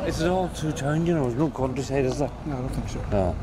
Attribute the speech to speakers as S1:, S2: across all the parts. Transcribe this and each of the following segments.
S1: Is it all two town, you know? There's no countryside, is there?
S2: No, I don't think so.
S1: No.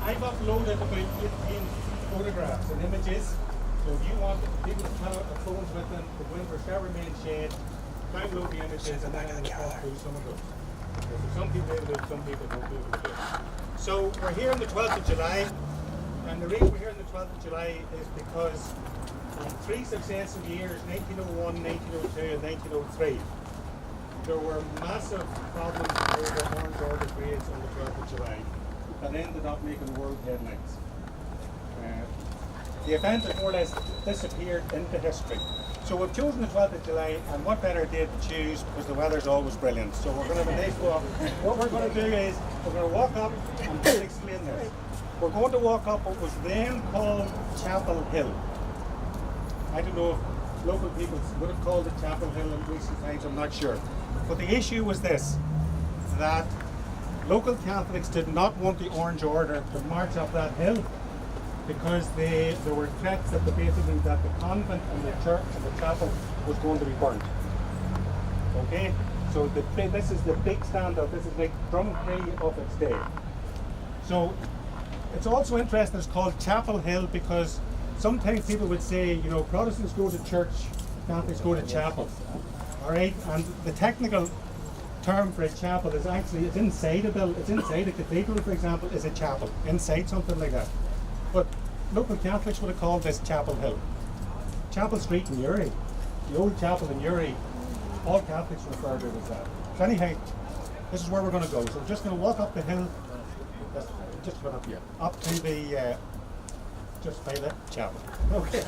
S3: I've uploaded about 15 photographs and images. So if you want people to have their phones with them, to go in for Rostrevor main shed, download the images and then we'll talk through some of those. So some people able to do it, some people won't be able to do it. So we're here on the 12th of July, and the reason we're here on the 12th of July is because in 3 successive years, 1901, 1902 and 1903, there were massive problems over orange order grades on the 12th of July that ended up making world headlines. The event has more or less disappeared into history. So we've chosen the 12th of July, and what better day to choose because the weather's always brilliant. So we're going to have a nice walk. What we're going to do is we're going to walk up and explain this. We're going to walk up what was then called Chapel Hill. I don't know if local people would have called it Chapel Hill in recent times, I'm not sure. But the issue was this, that local Catholics did not want the Orange Order to march up that hill because there were threats that basically that the convent and the church and the chapel was going to be burnt. Okay? So this is the big standout, this is like drum play of its day. So it's also interesting it's called Chapel Hill because sometimes people would say, you know, Protestants go to church, Catholics go to chapel. Alright, and the technical term for a chapel is actually, it's inside a building, it's inside a cathedral, for example, is a chapel, inside something like that. But local Catholics would have called this Chapel Hill. Chapel Street in Uri, the old chapel in Uri, all Catholics refer to it as that. So anyhow, this is where we're going to go. So we're just going to walk up the hill, just about up here, up to the, just by the chapel. Okay.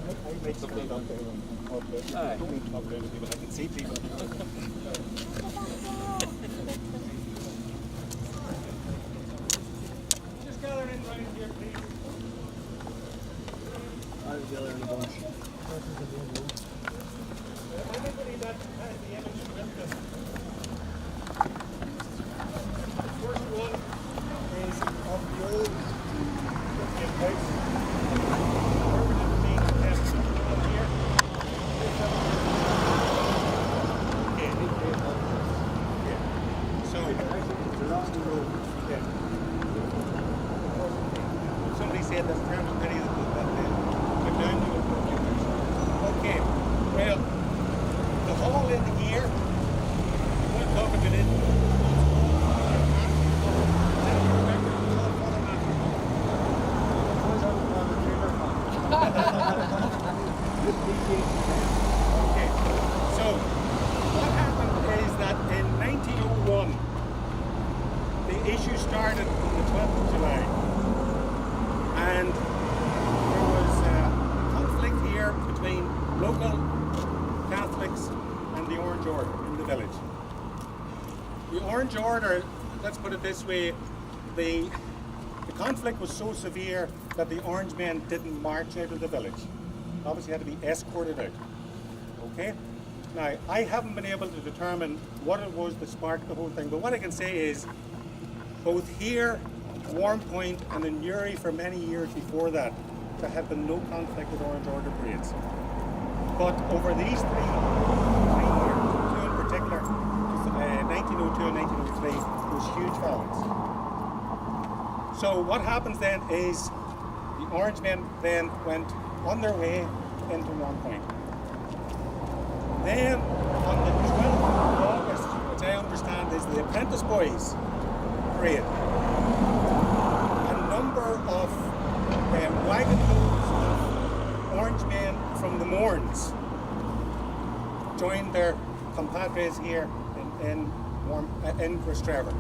S3: I make something up there and up there. I don't need to up there with people, I can see people. Just gather in right here, please.
S2: I'll gather in a bunch.
S3: Anybody that has the image with them. The first one is of the old Christian house. Somebody said that's terrible pity that they're down to it. Okay, well, the hall in here, I want to talk about it. Okay, so what happened is that in 1901, the issue started on the 12th of July, and there was a conflict here between local Catholics and the Orange Order in the village. The Orange Order, let's put it this way, the conflict was so severe that the Orange men didn't march out of the village. Obviously had to be escorted out. Okay? Now, I haven't been able to determine what it was that sparked the whole thing, but what I can say is both here, Warmpoint, and in Newry for many years before that, there had been no conflict with Orange Order parades. But over these 3 years, 2 in particular, 1902 and 1903, there was huge violence. So what happens then is the Orange men then went on their way into Warmpoint. Then on the 12th of August, which I understand is the Apprentice Boys parade, a number of wagon loads of Orange men from the Mourns joined their compadres here in Rostrevor.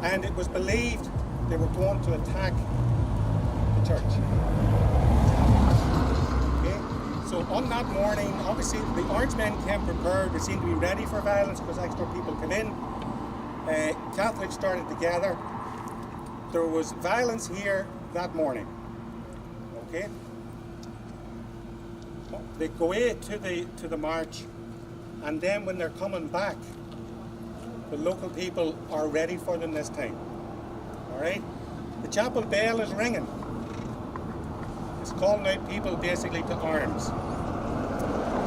S3: And it was believed they were going to attack the church. Okay? So on that morning, obviously the Orange men came prepared. They seemed to be ready for violence because extra people came in. Catholics started to gather. There was violence here that morning. Okay? They go away to the march, and then when they're coming back, the local people are ready for them this time. All right? The chapel bell is ringing. It's calling out people basically to arms.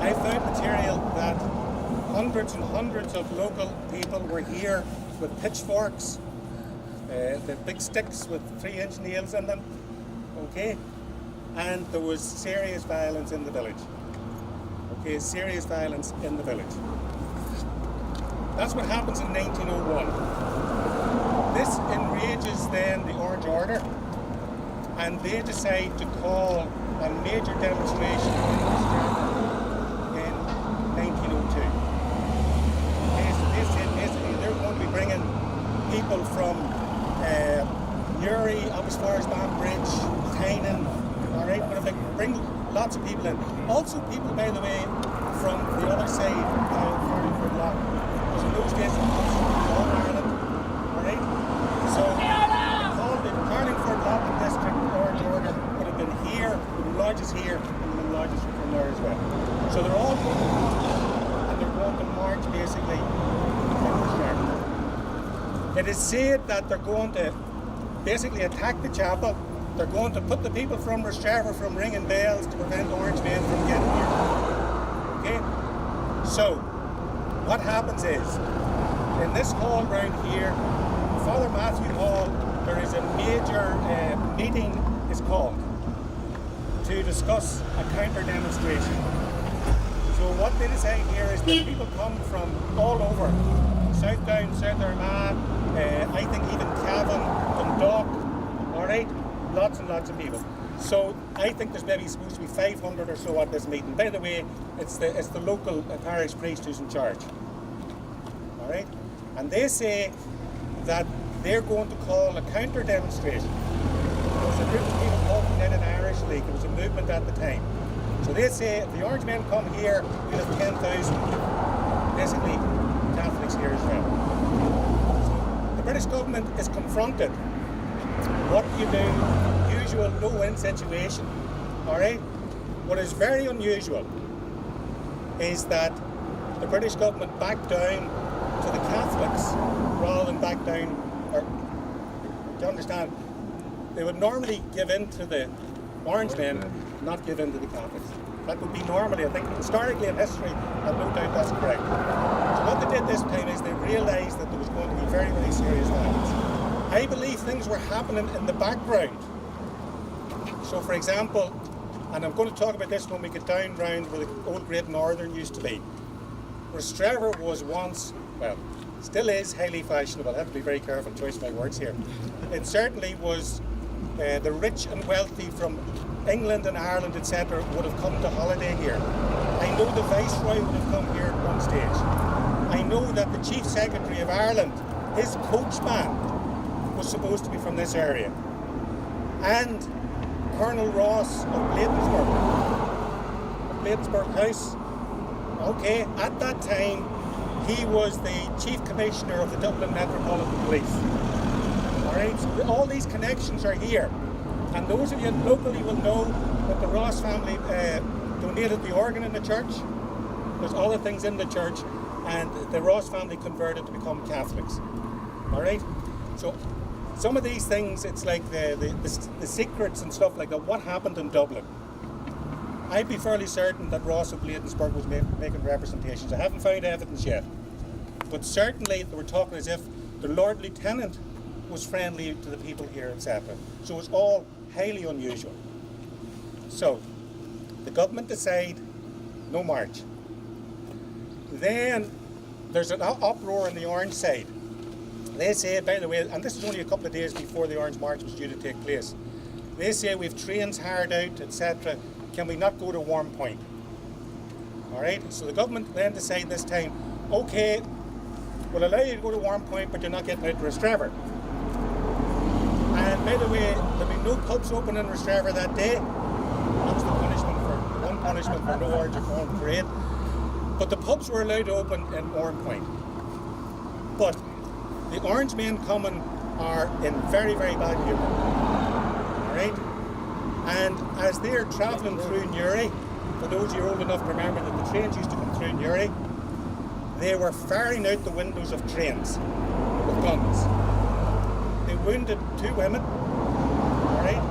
S3: I found material that hundreds and hundreds of local people were here with pitchforks, the big sticks with 3-inch nails in them, okay? And there was serious violence in the village. Okay, serious violence in the village. That's what happens in 1901. This enrages then the Orange Order, and they decide to call a major demonstration in 1902. Okay, so they said basically they're going to be bringing people from Newry up as far as Banbridge, Tynan, all right, but if they bring lots of people in. Also people, by the way, from the other side of Carlingford Lock. Because in those days it was all Ireland, all right? So called the Carlingford Lock District Orange Order would have been here, would have lodges here, and the lodges from there as well. So they're all going to meet, and they're going to march basically in Rostrevor. It is said that they're going to basically attack the chapel. They're going to put the people from Rostrevor from ringing bells to prevent Orange men from getting here. Okay? So, what happens is, in this hall round here, Father Matthew Hall, there is a major meeting is called to discuss a counter demonstration. So what they decide here is that people come from all over, Southdown, South Armagh, I think even Cavan, Dundalk, all right? Lots and lots of people. So I think there's maybe supposed to be 500 or so at this meeting. By the way, it's the local parish priest who's in charge. All right? And they say that they're going to call a counter demonstration. There was a group of people called the United Irish League. There was a movement at the time. So they say if the Orange men come here, we'll have 10,000 basically Catholics here as well. So the British government is confronted. What do you do? Usual no-win situation. Alright? What is very unusual is that the British government backed down to the Catholics rather than back down, or to understand, they would normally give in to the Orange men, not give in to the Catholics. That would be normally, I think, historically in history, I've no doubt that's correct. So what they did this time is they realised that there was going to be very, very serious violence. I believe things were happening in the background. So for example, and I'm going to talk about this when we get down round where the old Great Northern used to be. Rostrevor was once, well, still is highly fashionable. I have to be very careful choice my words here. It certainly was the rich and wealthy from England and Ireland, etc., would have come to holiday here. I know the Viceroy would have come here at one stage. I know that the Chief Secretary of Ireland, his coachman, was supposed to be from this area. And Colonel Ross of Bladensburg House, okay, at that time he was the Chief Commissioner of the Dublin Metropolitan Police. Alright, so all these connections are here. And those of you locally will know that the Ross family donated the organ in the church. there's other things in the church, and the Ross family converted to become Catholics. All right? So some of these things, it's like the secrets and stuff like that. What happened in Dublin? I'd be fairly certain that Ross of Bladensburg was making representations. I haven't found evidence yet. But certainly they were talking as if the Lord Lieutenant was friendly to the people here, etc. So it's all highly unusual. So the government decide no march. Then there's an uproar on the Orange side. They say, by the way, and this is only a couple of days before the Orange March was due to take place, they say we've trains hired out, etc. Can we not go to Warm Point? All right, so the government then decide this time, okay, we'll allow you to go to Warm Point, but you're not getting out to Rostrevor. And by the way, there'll be no pubs open in Rostrevor that day. That's the punishment for no Orange Reform Parade. But the pubs were allowed to open in Warm Point. But the Orange men coming are in very, very bad humour. All right? And as they're travelling through Newry, for those of you old enough to remember that the trains used to come through Newry, they were firing out the windows of trains with guns. They wounded 2 women. All right?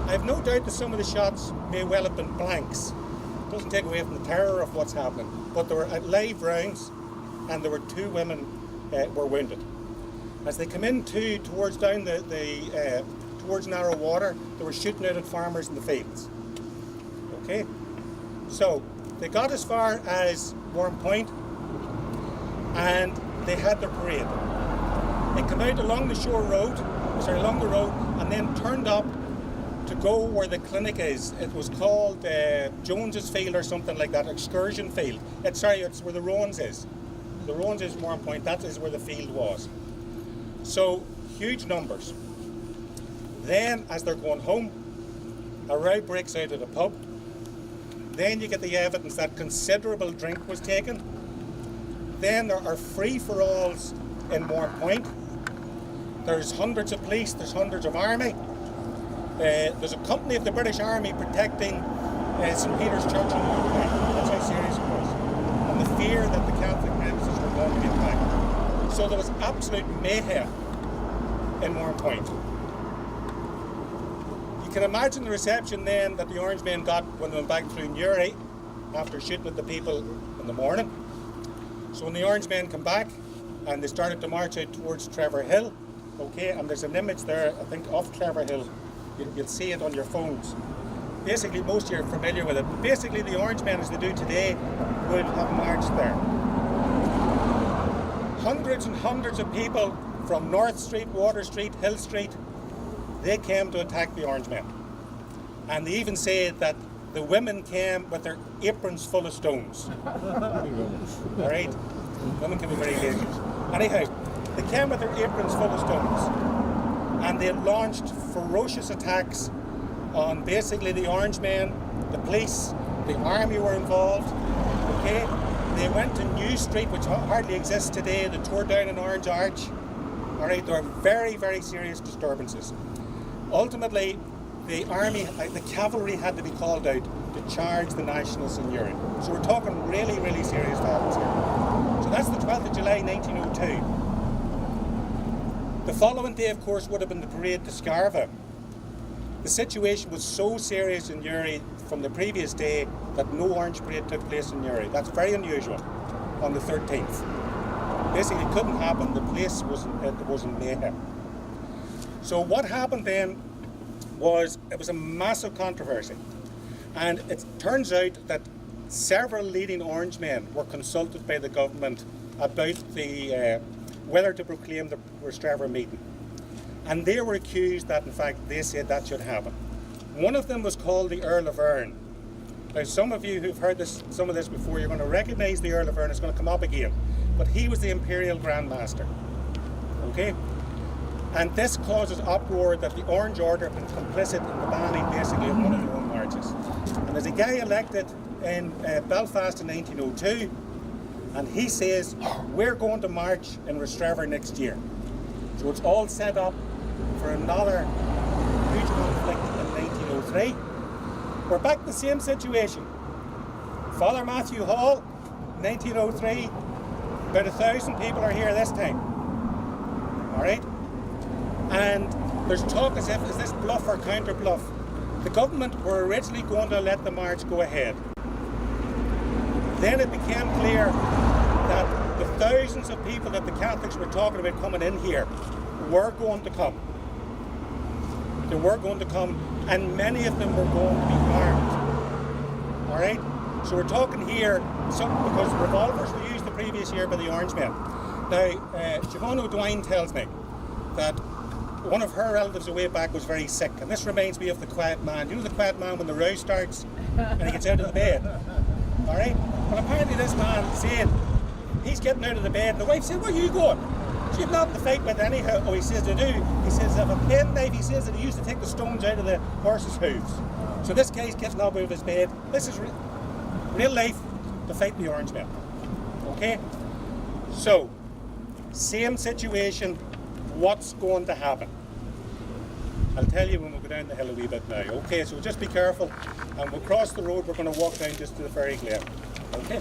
S3: I have no doubt that some of the shots may well have been blanks. It doesn't take away from the terror of what's happening. But they were at live rounds, and there were 2 women were wounded. As they come in towards down towards narrow water, they were shooting out at farmers in the fields. Okay, so they got as far as Warm Point, and they had their parade. They came out along the road, and then turned up to go where the clinic is. It was called Jones's Field or something like that, Excursion Field. It's where the Roans is. The Roans is Warm Point. That is where the field was. So huge numbers. Then, as they're going home, a row breaks out at a pub. Then you get the evidence that considerable drink was taken. Then there are free-for-alls in Warm Point. There's hundreds of police, there's hundreds of army. There's a company of the British Army protecting St. Peter's Church in Warm Point. That's how serious it was. And the fear that the Catholic ministers were going to be attacked. So there was absolute mayhem in Warm Point. You can imagine the reception then that the Orange men got when they went back through Newry after shooting at the people in the morning. So when the Orange men come back and they started to march out towards Trevor Hill, okay, and there's an image there, I think, of Trevor Hill. You'll see it on your phones. Basically, most of you are familiar with it. Basically, the Orange men, as they do today, would have marched there. Hundreds and hundreds of people from North Street, Water Street, Hill Street, they came to attack the Orange men. And they even say that the women came with their aprons full of stones. All right? Women can be very dangerous. Anyhow, they came with their aprons full of stones. And they launched ferocious attacks on basically the Orange men, the police, the army were involved. Okay? They went to New Street, which hardly exists today. They tore down an Orange Arch. All right? There were very, very serious disturbances. Ultimately, the army, the cavalry had to be called out to charge the Nationalists in Newry. So we're talking really, really serious battles here. So that's the 12th of July 1902. The following day, of course, would have been the parade to Scarva. The situation was so serious in Newry from the previous day that no Orange Parade took place in Newry. That's very unusual on the 13th. Basically, it couldn't happen. The place was in mayhem. So what happened then was, it was a massive controversy. And it turns out that several leading Orange men were consulted by the government about the whether to proclaim the Rostrevor meeting. And they were accused that, in fact, they said that should happen. One of them was called the Earl of Erne. Now, some of you who've heard some of this before, you're going to recognise the Earl of Erne. It's going to come up again. But he was the Imperial Grand Master. Okay? And this causes uproar that the Orange Order have been complicit in the banning, basically, of one of their own marches. And there's a guy elected in Belfast in 1902, and he says, we're going to march in Rostrevor next year. So it's all set up for another huge conflict in 1903. We're back in the same situation. Father Matthew Hall 1903, about 1,000 people are here this time. All right? And there's talk as if, is this bluff or counter bluff? The government were originally going to let the march go ahead. Then it became clear that the thousands of people that the Catholics were talking about coming in here were going to come. They were going to come, and many of them were going to be armed. All right? So we're talking here, because revolvers were used the previous year by the Orangemen. Now, Siobhan O'Dwine tells me that one of her relatives a way back was very sick, and this reminds me of the quiet man. You know the quiet man when the row starts and he gets out of the bed? All right? Well, apparently this man said, he's getting out of the bed, and the wife said, where are you going? So you've nothing to fight with anyhow. Oh, he says, I do. He says, I have a penknife. He says that he used to take the stones out of the horse's hooves. So this guy's getting up out of his bed. This is real life to fight the Orangemen. Okay? So, same situation. What's going to happen? I'll tell you when we go down the hill a wee bit now. Okay, so just be careful, and we'll cross the road. We're going to walk down just to the ferry glade. Okay?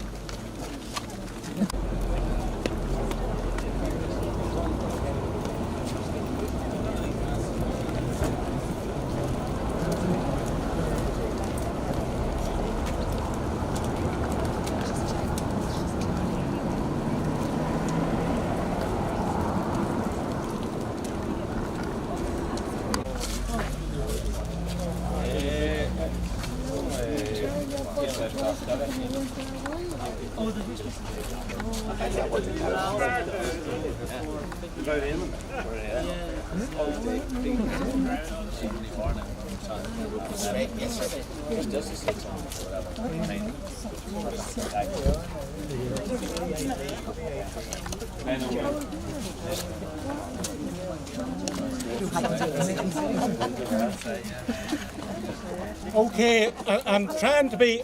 S3: Okay, I'm trying to be,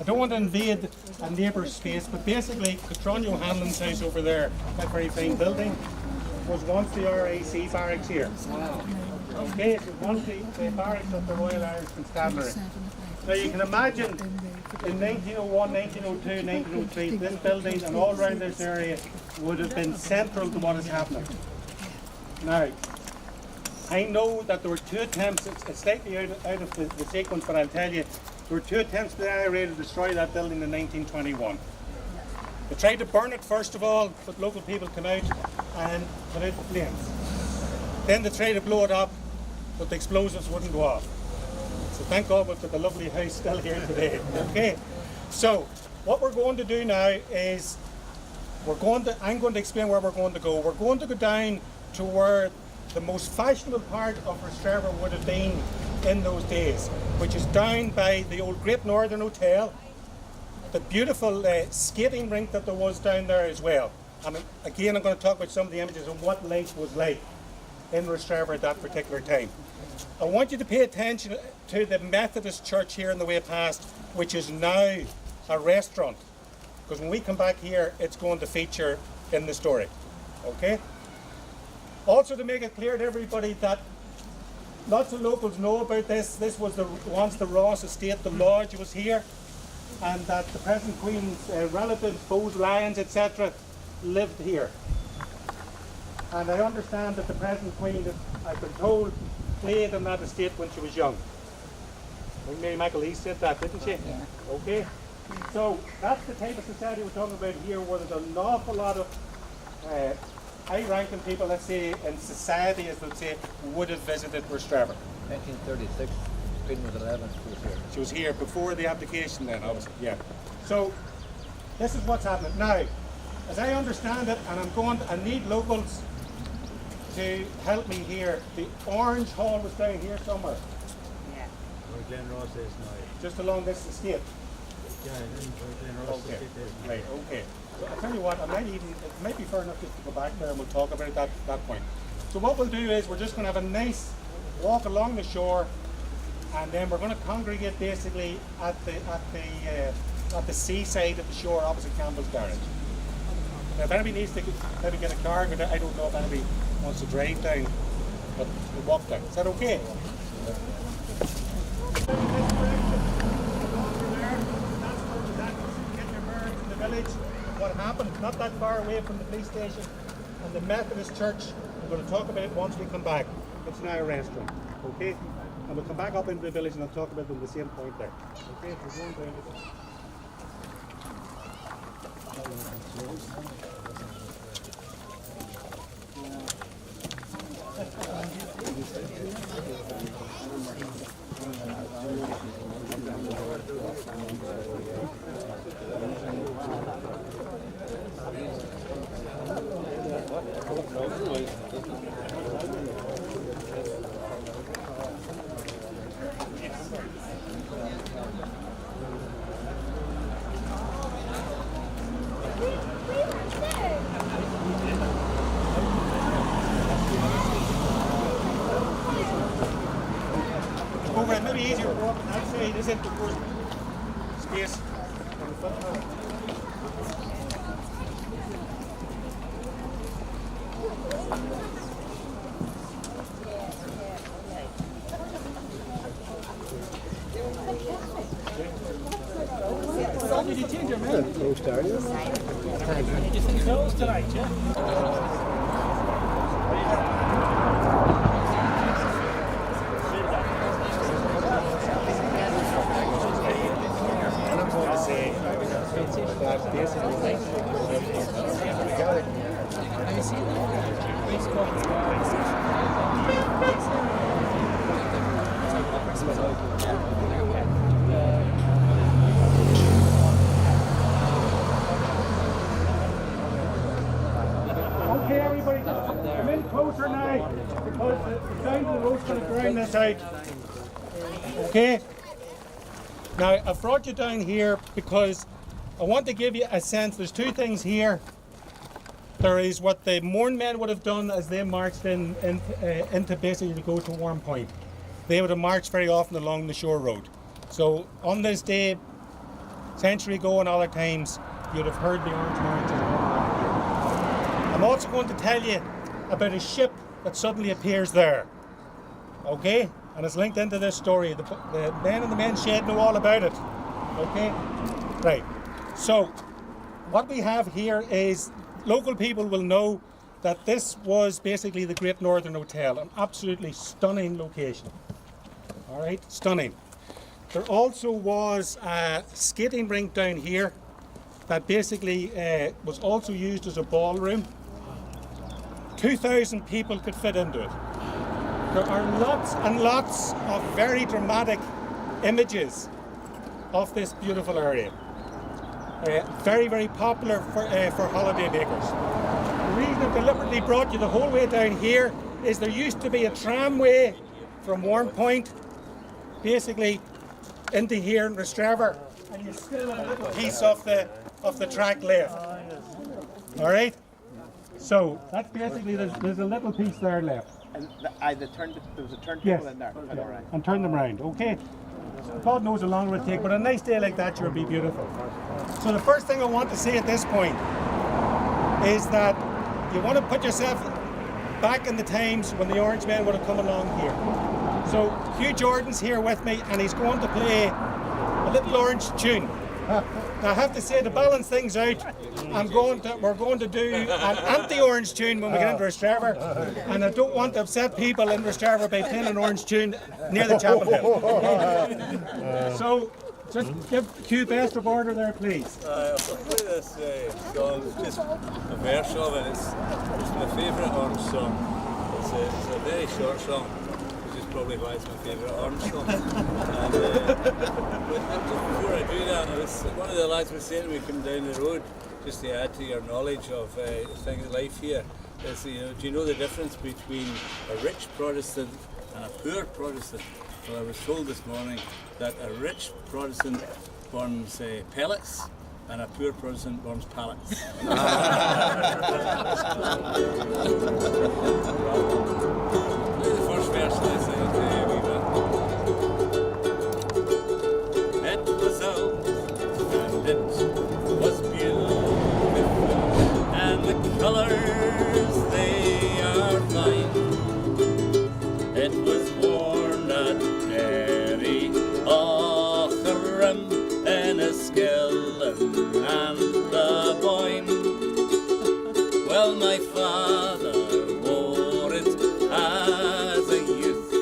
S3: I don't want to invade a neighbour's space, but basically Catron O'Hanlon's house over there, that very fine building, was once the RAC barracks here. Okay, it was once the barracks of the Royal Irish Constabulary. Now you can imagine in 1901, 1902, 1903, this building and all around this area would have been central to what is happening. Now, I know that there were two attempts, it's slightly out of the sequence, but I'll tell you, there were two attempts by the IRA to destroy that building in 1921. They tried to burn it first of all, but local people came out and put out the flames. Then they tried to blow it up, but the explosives wouldn't go off. So thank God we've got the lovely house still here today. Okay, so what we're going to do now is I'm going to explain where we're going to go. We're going to go down to where the most fashionable part of Rostrevor would have been in those days, which is down by the old Great Northern Hotel, the beautiful skating rink that there was down there as well. And again, I'm going to talk about some of the images of what life was like in Rostrevor at that particular time. I want you to pay attention to the Methodist church here on the way past, which is now a restaurant, because when we come back here, it's going to feature in the story. Okay? Also, to make it clear to everybody that lots of locals know about this, this was once the Ross estate, the lodge was here, and that the present Queen's relatives, Bose Lyons, etc., lived here. And I understand that the present Queen, I've been told, played on that estate when she was young. Mary Michael East said that, didn't she? Yeah. Okay. So that's the type of society we're talking about here, where there's an awful lot of high-ranking people, let's say, in society, as we'll say, would have visited Rostrevor.
S2: 1936, Queen was 11, she was here.
S3: She was here before the abdication then, obviously, yeah. So, this is what's happening. Now, as I understand it, and I need locals to help me here. The Orange Hall was down here somewhere.
S2: Yeah. Where Glen Ross is now.
S3: Just along this estate.
S2: Yeah, where Glen Ross
S3: okay.
S2: estate is now.
S3: Right, okay. So I'll tell you what, it might be fair enough just to go back there and we'll talk about it at that point. So what we'll do is we're just going to have a nice walk along the shore, and then we're going to congregate basically at the seaside at the shore opposite Campbell's Garage. Now if anybody needs to maybe get a car, but I don't know if anybody wants to drive down, but we'll walk down. Is that okay? village, what happened not that far away from the police station, and the Methodist church. I'm going to talk about it once we come back. It's now a restaurant, okay? And we'll come back up into the village and I'll talk about them at the same point there. Okay, we're going down to the... Over it, maybe easier walking outside, isn't it? Before space. Did you change your mind?
S2: Toast, are you?
S3: You think toast tonight, yeah? Okay, everybody, just come in closer now, because the sound of the road's going to drown this out. Okay? Now, I've brought you down here because I want to give you a sense. There's two things here. There is what the Mourne men would have done as they marched into basically to go to Warm Point. They would have marched very often along the shore road. So on this day, century ago and other times, you'd have heard the orange marches. I'm also going to tell you about a ship that suddenly appears there. Okay? And it's linked into this story. The men in the men's shed know all about it. Okay? Right. So, what we have here is, local people will know that this was basically the Great Northern Hotel, an absolutely stunning location. All right? Stunning. There also was a skating rink down here that basically was also used as a ballroom. 2,000 people could fit into it. There are lots and lots of very dramatic images of this beautiful area. Very, very popular for holiday makers. The reason I've deliberately brought you the whole way down here is there used to be a tramway from Warm Point, basically into here in Rostrevor, and you still have a little piece of the track left. All right. So that's basically there's a little piece there left.
S2: And there was a turntable in there.
S3: Yeah. Right. And turn them round. Okay. God knows how long it would take, but a nice day like that sure would be beautiful. So the first thing I want to say at this point is that you want to put yourself back in the times when the Orange Men would have come along here. So Hugh Jordan's here with me, and he's going to play a little orange tune. Now I have to say, to balance things out, we're going to do an anti-orange tune when we get into Rostrevor, and I don't want to upset people in Rostrevor by playing an orange tune near the chapel hill. So just give Hugh best of order there, please.
S4: I'll play this song, just a verse of it. It's my favourite orange song. It's a very short song, which is probably why it's my favourite orange song. And before I do that, one of the lads was saying we come down the road, just to add to your knowledge of life here, is, do you know the difference between a rich Protestant and a poor Protestant? Well, I was told this morning that a rich Protestant burns pellets and a poor Protestant burns pallets. Play the first verse of this wee bit. It was old and it was beautiful, and the colours they are fine. It was worn at Derry, Aughrim, and a skeleton and the my father wore it as a youth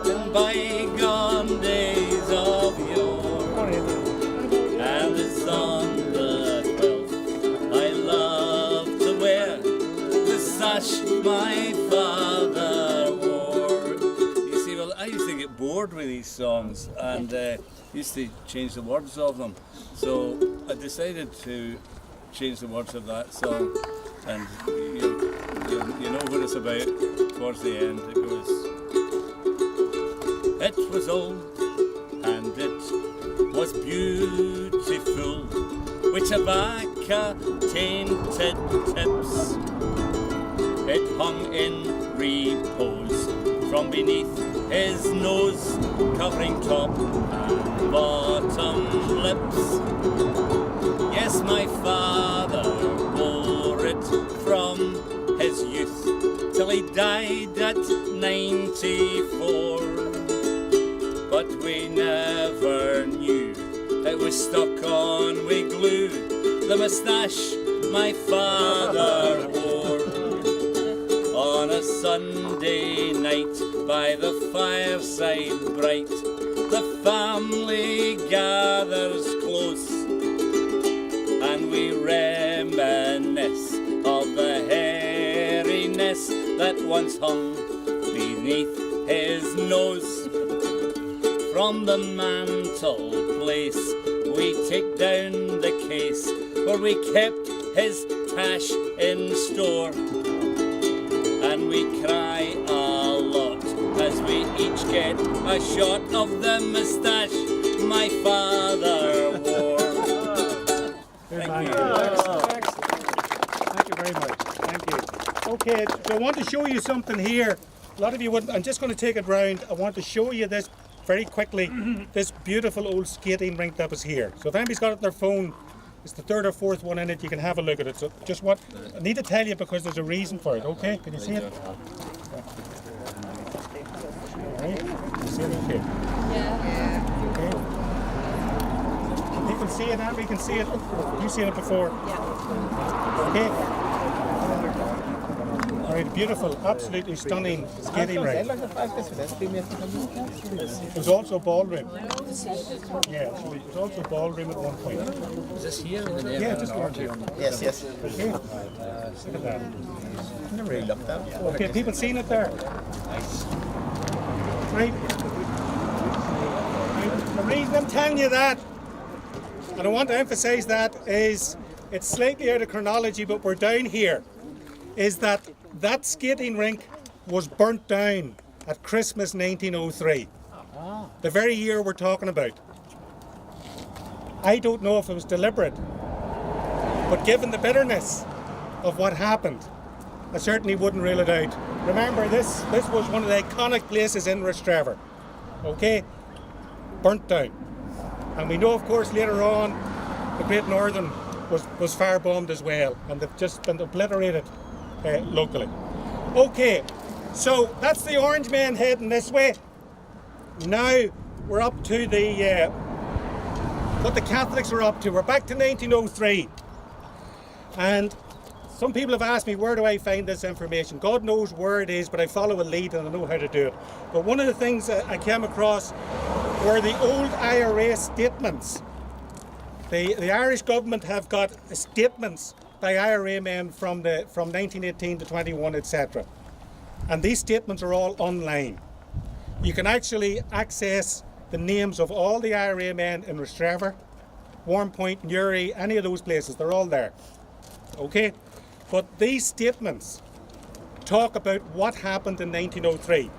S4: in bygone days of yore. And it's on the 12th I love to wear the sash my father wore. You see, well, I used to get bored with these songs and used to change the words of them. So I decided to change the words of that song, and you know what it's about towards the end. It goes, it was old and it was beautiful, with tobacco tainted tips. It hung in repose from beneath his nose, covering top and bottom lips. Yes, my father wore it from his youth till he died at 94. But we never knew it was stuck on with glue, the moustache my father wore. On a Sunday night by the fireside bright, the family gathers close, and we reminisce of the hairiness that once hung beneath his nose. From the mantel place we take down the case where we kept his tash in store, and we cry a lot as we each get a shot of the moustache my father wore.
S3: Thank you. Thank you very much. Thank you. Okay, so I want to show you something here. A lot of you wouldn't. I'm just going to take it round. I want to show you this very quickly. This beautiful old skating rink that was here. So if anybody's got it on their phone, it's the third or fourth one in it. You can have a look at it. So just what I need to tell you, because there's a reason for it. Okay, can you see it? Right. You see it? Okay.
S5: Yeah.
S3: Okay. You can see it, and we can see it. You've seen it before.
S5: Yeah.
S3: Okay. All right, beautiful, absolutely stunning skating rink. It was also a ballroom. Yeah, so it was also a ballroom at one point.
S2: Is this here?
S3: Yeah, just over here.
S6: Yes, yes.
S3: Okay. Look at that.
S6: Never really looked at it.
S3: Okay, people seen it there? Right. The reason I'm telling you that, and I want to emphasise that, is it's slightly out of chronology, but we're down here, is that skating rink was burnt down at Christmas 1903. The very year we're talking about. I don't know if it was deliberate, but given the bitterness of what happened, I certainly wouldn't rule it out. Remember, this was one of the iconic places in Rostrevor. Okay? Burnt down. And we know, of course, later on, the Great Northern was firebombed as well, and they've just been obliterated locally. Okay, so that's the Orange Men heading this way. Now we're up to the what the Catholics are up to. We're back to 1903, and some people have asked me, where do I find this information? God knows where it is, but I follow a lead and I know how to do it. But one of the things that I came across were the old IRA statements. The Irish government have got statements by IRA men from 1918 to 21, etc. And these statements are all online. You can actually access the names of all the IRA men in Rostrevor, Warmpoint, Newry, any of those places. They're all there. Okay? But these statements talk about what happened in 1903.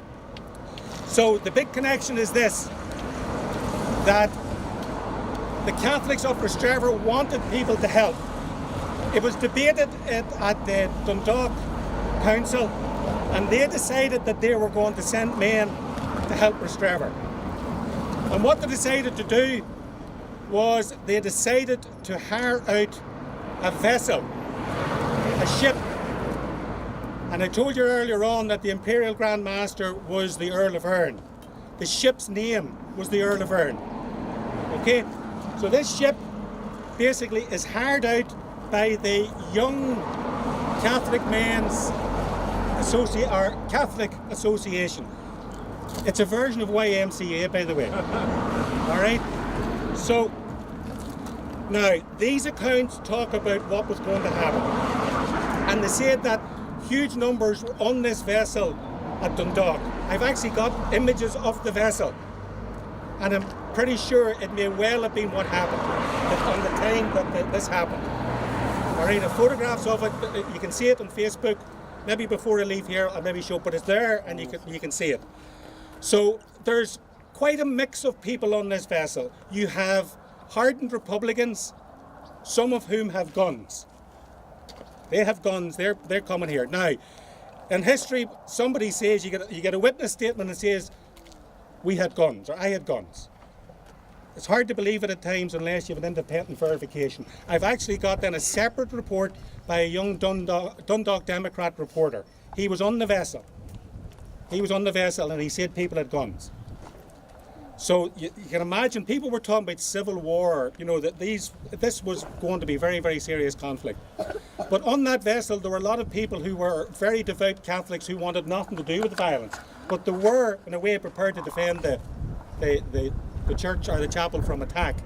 S3: So the big connection is this, that the Catholics of Rostrevor wanted people to help. It was debated at the Dundalk Council, and they decided that they were going to send men to help Rostrevor. And what they decided to do was they decided to hire out a vessel, a ship. And I told you earlier on that the Imperial Grand Master was the Earl of Erne. The ship's name was the Earl of Erne. Okay? So this ship basically is hired out by the young Catholic Men's Catholic Association. It's a version of YMCA, by the way. All right. So now these accounts talk about what was going to happen, and they said that huge numbers were on this vessel at Dundalk. I've actually got images of the vessel, and I'm pretty sure it may well have been what happened on the time that this happened. All right, the photographs of it, you can see it on Facebook. Maybe before I leave here, I'll maybe show, but it's there, and you can see it. So there's quite a mix of people on this vessel. You have hardened Republicans, some of whom have guns. They have guns. They're coming here now. In history, somebody says you get a witness statement that says we had guns or I had guns. It's hard to believe it at times unless you have an independent verification. I've actually got then a separate report by a young Dundalk Democrat reporter. He was on the vessel. He was on the vessel and he said people had guns. So you can imagine people were talking about civil war, you know, that this was going to be very, very serious conflict. But on that vessel there were a lot of people who were very devout Catholics who wanted nothing to do with the violence. But they were, in a way, prepared to defend the church or the chapel from attack.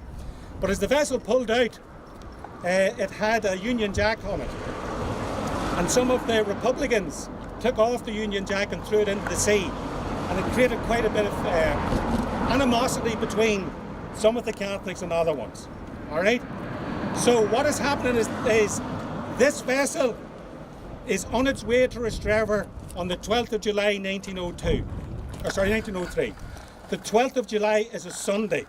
S3: But as the vessel pulled out, it had a Union Jack on it. And some of the Republicans took off the Union Jack and threw it into the sea. And it created quite a bit of animosity between some of the Catholics and other ones. All right? So what is happening is this vessel is on its way to Rostrevor on the 12th of July 1903. The 12th of July is a Sunday.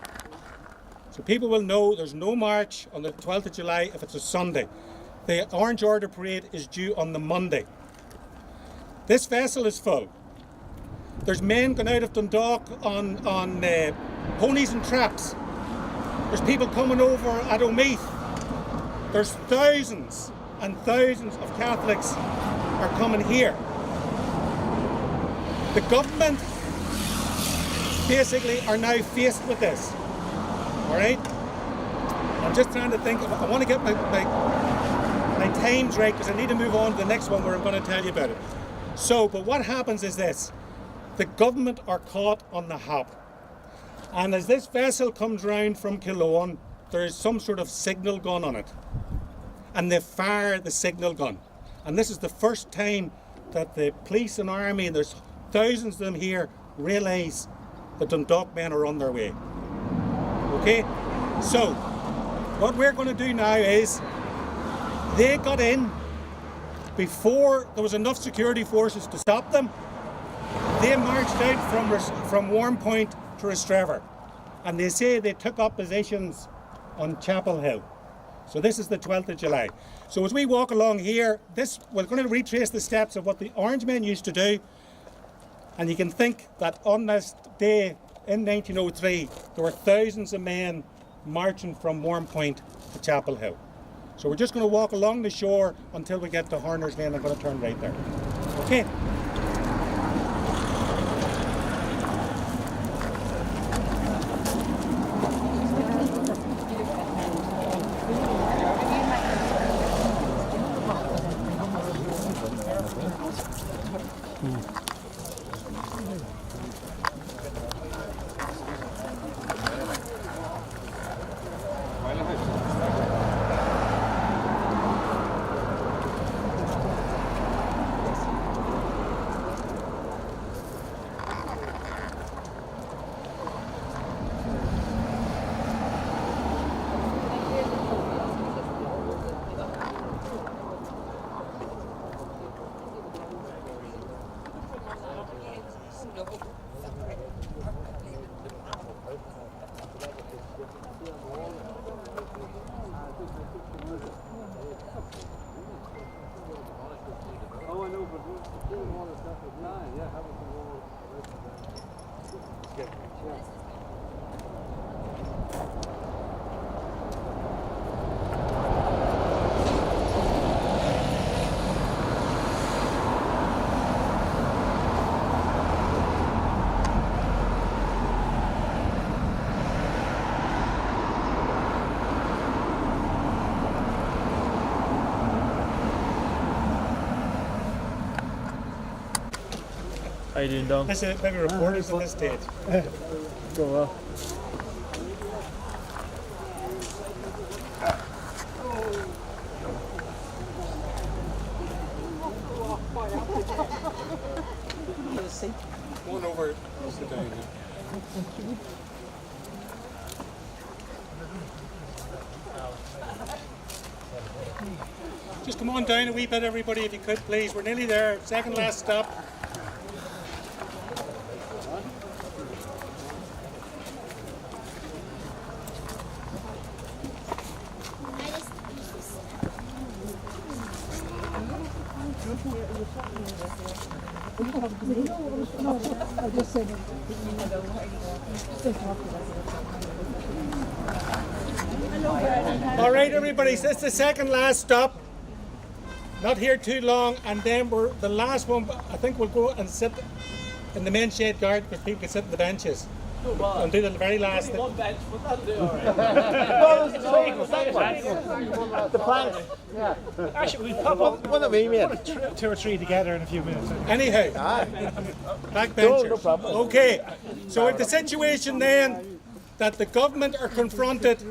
S3: So people will know there's no march on the 12th of July if it's a Sunday. The Orange Order Parade is due on the Monday. This vessel is full. There's men going out of Dundalk on ponies and traps. There's people coming over at Omeath. There's thousands and thousands of Catholics are coming here. The government basically are now faced with this. All right? I'm just trying to think. I want to get my times right because I need to move on to the next one where I'm going to tell you about it. So, but what happens is this. The government are caught on the hop. And as this vessel comes round from Killowen, there is some sort of signal gun on it. And they fire the signal gun. And this is the first time that the police and army, and there's thousands of them here, realise the Dundalk men are on their way. Okay? So, what we're going to do now is, they got in before there was enough security forces to stop them. They marched out from Warmpoint to Rostrevor, and they say they took up positions on Chapel Hill. So this is the 12th of July. So as we walk along here, we're going to retrace the steps of what the Orange men used to do, and you can think that on this day in 1903, there were thousands of men marching from Warmpoint to Chapel Hill. So we're just going to walk along the shore until we get to Horner's Lane. I'm going to turn right there. Okay.
S7: you doing, Don?
S3: This is maybe reporters at this stage.
S7: Go well.
S3: One over. Sit down. Just come on down a wee bit, everybody, if you could, please. We're nearly there. Second last stop. All right, everybody, so it's the second last stop. Not here too long, and then we're the last one. I think we'll go and sit in the main shade guard because people can sit on the benches. And do the very last thing.
S7: One bench, but that'll do all right.
S6: The planks.
S7: Yeah. Actually, we pop up
S6: What have we made?
S3: Two or three together in a few minutes.
S6: Aye.
S3: Anyhow, backbenchers.
S6: No problem.
S3: Okay, so with the situation then that the government are confronted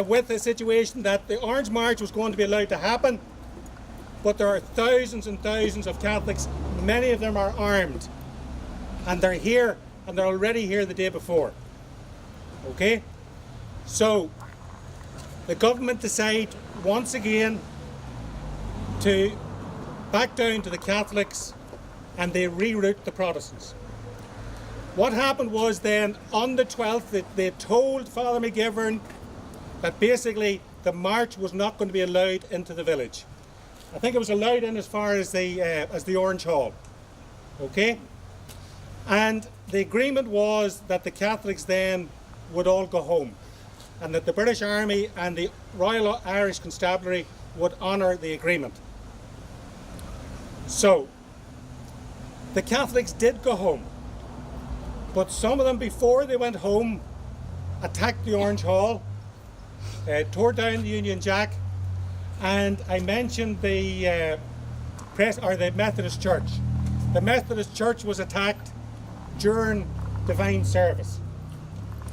S3: with a situation that the Orange March was going to be allowed to happen, but there are thousands and thousands of Catholics, many of them are armed, and they're here, and they're already here the day before. Okay? So, the government decide once again to back down to the Catholics, and they reroute the Protestants. What happened was then, on the 12th, they told Father McGivern that basically the march was not going to be allowed into the village. I think it was allowed in as far as the Orange Hall. Okay? And the agreement was that the Catholics then would all go home, and that the British Army and the Royal Irish Constabulary would honour the agreement. So, the Catholics did go home, but some of them, before they went home, attacked the Orange Hall, tore down the Union Jack, and I mentioned the Methodist Church. The Methodist Church was attacked during divine service.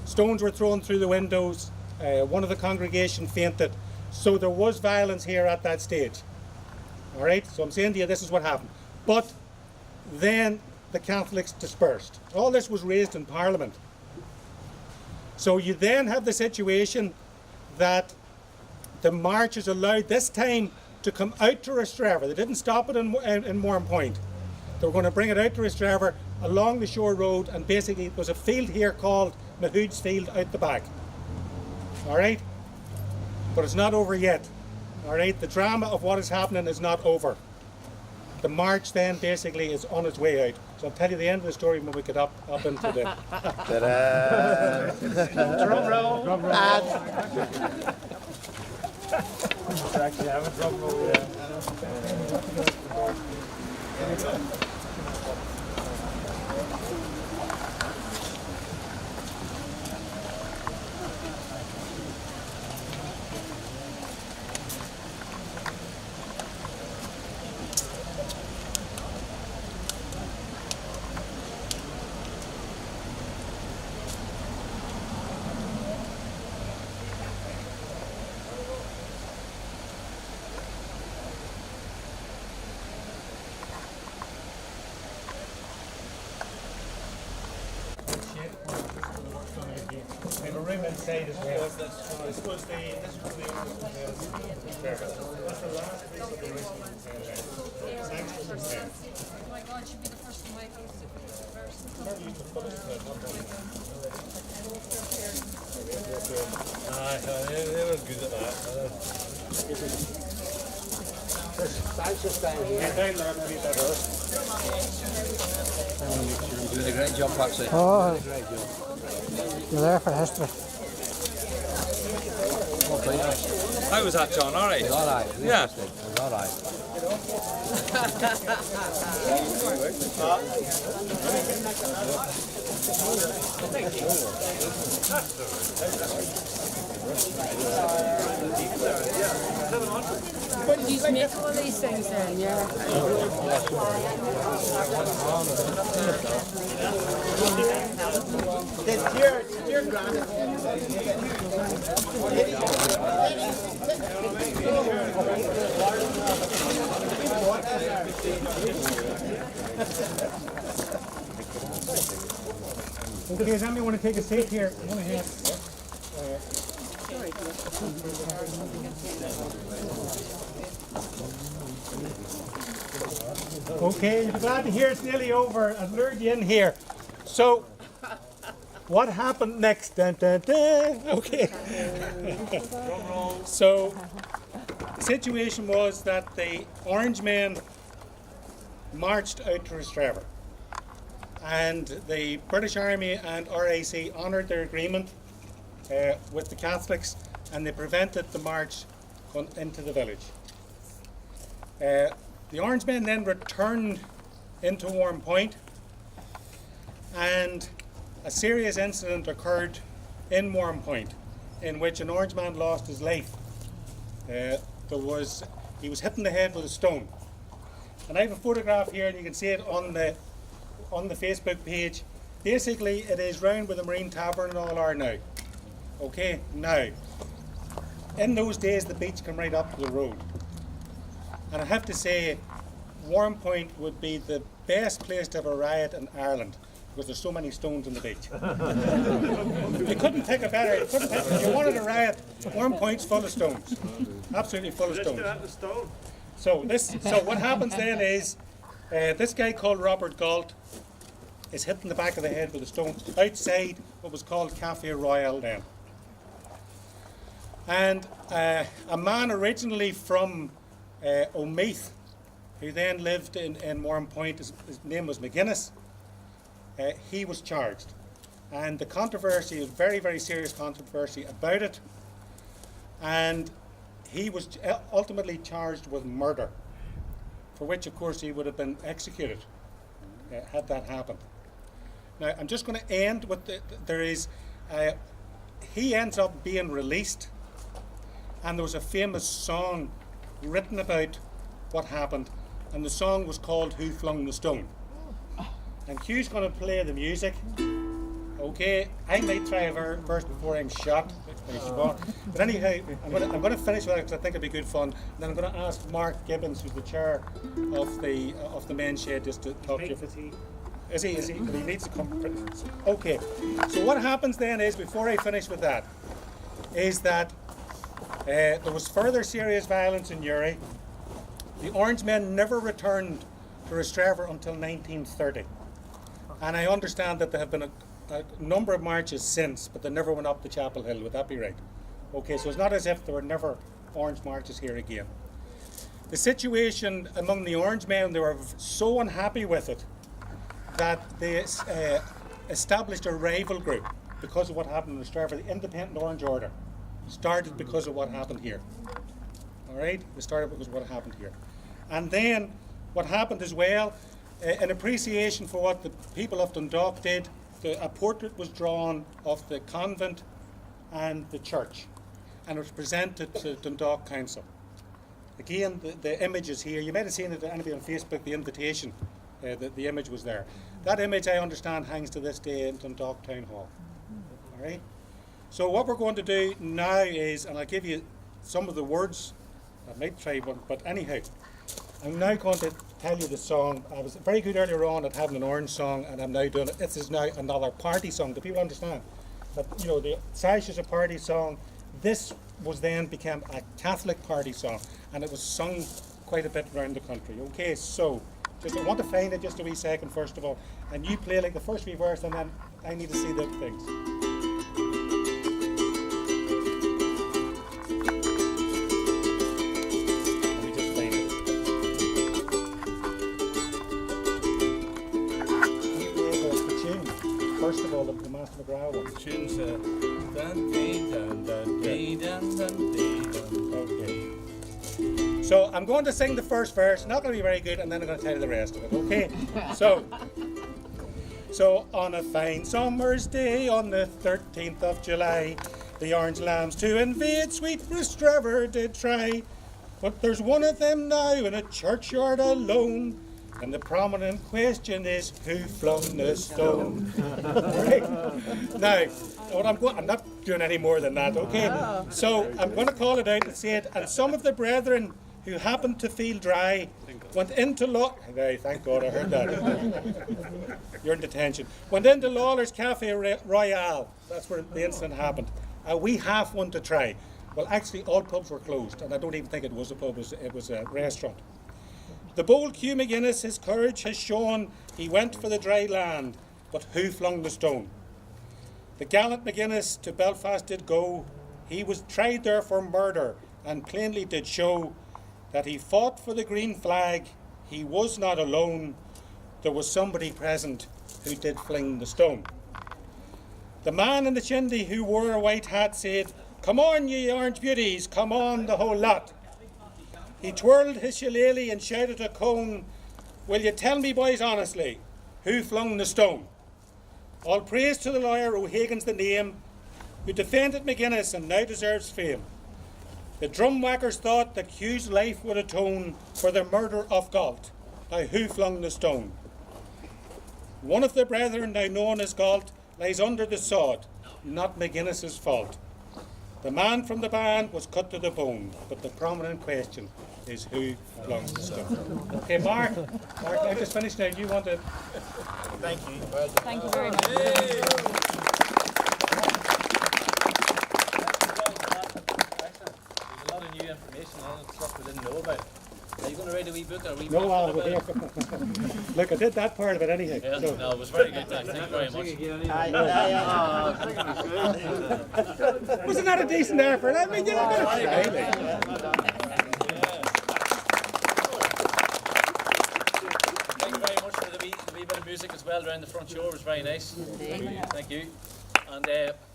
S3: Stones were thrown through the windows. One of the congregation fainted. So there was violence here at that stage. All right, so I'm saying to you, this is what happened. But then the Catholics dispersed. All this was raised in Parliament. So you then have the situation that the march is allowed this time to come out to Rostrevor. They didn't stop it in Mourne Point. They were going to bring it out to Rostrevor along the shore road, and basically there's a field here called Mahood's Field out the back. All right? But it's not over yet. All right? The drama of what is happening is not over. The march then basically is on its way out. So I'll tell you the end of the story when we get up into the...
S6: Ta-da.
S3: Drum roll. Drum roll.
S1: Actually, have a drum roll, yeah.
S3: We have a room inside as well. This was the That's the last piece of the original sanctions was there.
S5: Oh my God, she'd be the first in my house if it was reversed.
S4: They were good at that.
S6: Sanchez down here.
S3: Yeah, down there, maybe better.
S2: You're doing a great job, Patsy.
S8: Oh,
S2: Great job.
S8: you're there for history.
S1: How was that, John? All right.
S2: All right.
S1: Yeah.
S2: All right.
S5: But you make all these things then, yeah.
S6: Dear Grant.
S3: Okay, does anybody want to take a seat here? Okay, you're glad to hear it's nearly over. I've lured you in here. So, what happened next? Dun, dun, dun. Okay. So, the situation was that the Orange men marched out to Rostrevor, and the British Army and RAC honoured their agreement with the Catholics, and they prevented the march going into the village. The Orange men then returned into Warm Point, and a serious incident occurred in Warm Point in which an Orange man lost his life. He was hit in the head with a stone. And I have a photograph here, and you can see it on the Facebook page. Basically, it is round where the Marine Tavern and all are now. Okay, now, in those days the beach came right up to the road. And I have to say, Warm Point would be the best place to have a riot in Ireland, because there's so many stones on the beach. You couldn't pick a better, if you wanted a riot, Warm Point's full of stones. Absolutely full of stones. So what happens then is, this guy called Robert Galt is hit in the back of the head with a stone outside what was called Cafe Royal then. And a man originally from Omeath, who then lived in Warm Point, his name was McGuinness, he was charged. And the controversy was very, very serious controversy about it. And he was ultimately charged with murder, for which, of course, he would have been executed had that happened. Now, I'm just going to end with he ends up being released, and there was a famous song written about what happened, and the song was called Who Flung the Stone? And Hugh's going to play the music. Okay, I might try a verse before I'm shot. But anyhow, I'm going to finish with it because I think it'd be good fun. And then I'm going to ask Mark Gibbons, who's the chair of the men's shed, just to talk to you. Is he? But he needs to come. Okay. So what happens then is, before I finish with that, is that there was further serious violence in Uri. The Orange men never returned to Rostrevor until 1930. And I understand that there have been a number of marches since, but they never went up the Chapel Hill. Would that be right? Okay, so it's not as if there were never Orange marches here again. The situation among the Orange men, they were so unhappy with it that they established a rival group because of what happened in Rostrevor. The Independent Orange Order started because of what happened here. All right, they started because of what happened here. And then what happened as well, in appreciation for what the people of Dundalk did, a portrait was drawn of the convent and the church, and it was presented to Dundalk Council. Again, the image is here. You might have seen it, anybody on Facebook, the invitation, the image was there. That image, I understand, hangs to this day in Dundalk Town Hall. All right? So what we're going to do now is, and I'll give you some of the words, I might try one, but anyhow, I'm now going to tell you the song. I was very good earlier on at having an Orange song, and I'm now doing it. This is now another party song. Do people understand? But you know, the Sash is a party song. This was then became a Catholic party song, and it was sung quite a bit around the country. Okay, so just I want to find it just a wee second first of all, and you play like the first wee verse, and then I need to see the things. First of all, the Master McGraw one.
S4: The tune's dun dee dun dun dee dun dun dee dun.
S3: Okay. So I'm going to sing the first verse, not going to be very good, and then I'm going to tell you the rest of it, okay? So on a fine summer's day, on the 13th of July, the Orange Lambs to invade sweet Rostrevor did try. But there's one of them now in a churchyard alone, and the prominent question is, who flung the stone? Right? Now, I'm not doing any more than that, okay? So I'm going to call it out and say it. And some of the brethren who happened to feel dry went into Right, thank God I heard that. You're in detention. Went into Lawler's Cafe Royale. That's where the incident happened. We half want to try. Well, actually, all pubs were closed, and I don't even think it was a pub, it was a restaurant. The bold Hugh McGuinness, his courage has shown, he went for the dry land, but who flung the stone? The gallant McGuinness to Belfast did go. He was tried there for murder, and plainly did show that he fought for the green flag. He was not alone. There was somebody present who did fling the stone. The man in the shindy who wore a white hat said, "Come on, ye orange beauties, come on, the whole lot." He twirled his shillelagh and shouted a cone, "Will you tell me, boys, honestly, who flung the stone?" All praise to the lawyer, O'Hagan's the name, who defended McGuinness and now deserves fame. The drum whackers thought that Hugh's life would atone for the murder of Galt. Now who flung the stone? One of the brethren, now known as Galt, lies under the sod, not McGuinness's fault. The man from the band was cut to the bone, but the prominent question is who flung the stone? Okay, Mark, I just finished now. You want to...
S2: Thank you.
S5: Thank you very much.
S2: There's a lot of new information and stuff we didn't know about. Are you going to write a wee book or a wee
S3: No,
S2: pamphlet
S3: I'll
S2: about it?
S3: Look, I did that part of it anyhow.
S2: Yeah,
S3: So.
S2: no, it was very good. Thank you very much.
S3: Wasn't that a decent effort? I mean, you know,
S2: Thank you very much for the wee bit of music as well around the front shore. It was very nice. Thank you. And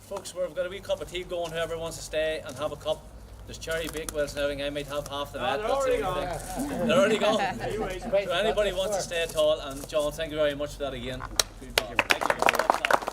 S2: folks, we've got a wee cup of tea going. Whoever wants to stay and have a cup. There's cherry bakewells and everything. I might have half the mat. They're already gone. They're already gone. So anybody wants to stay at all, and John, thank you very much for that again. Thank you.